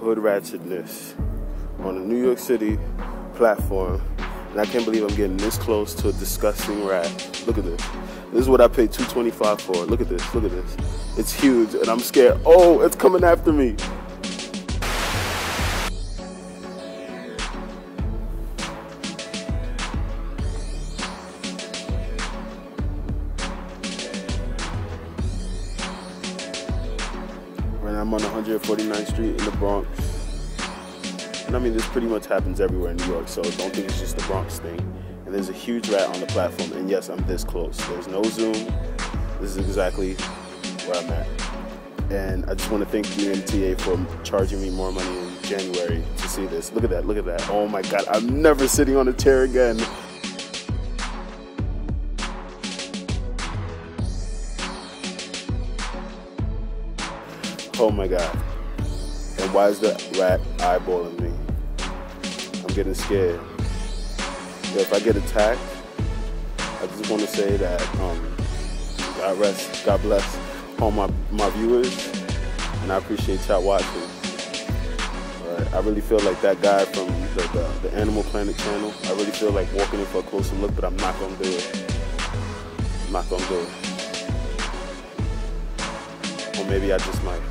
hood ratchetness on a New York City platform, and I can't believe I'm getting this close to a disgusting rat. Look at this. This is what I paid $2.25 for. Look at this. Look at this. It's huge, and I'm scared. Oh, it's coming after me. Right now I'm on 149th Street in the Bronx. And I mean, this pretty much happens everywhere in New York, so don't think it's just the Bronx thing. And there's a huge rat on the platform, and yes, I'm this close. There's no zoom. This is exactly where I'm at. And I just want to thank the MTA for charging me more money in January to see this. Look at that, look at that. Oh my God, I'm never sitting on a chair again. Oh my God. And why is the rat eyeballing me? I'm getting scared. Yo, if I get attacked, I just want to say that God bless all my viewers, and I appreciate y'all watching. I really feel like that guy from the Animal Planet channel. I really feel like walking in for a closer look, but I'm not gonna do it. I'm not gonna do it. Or maybe I just might.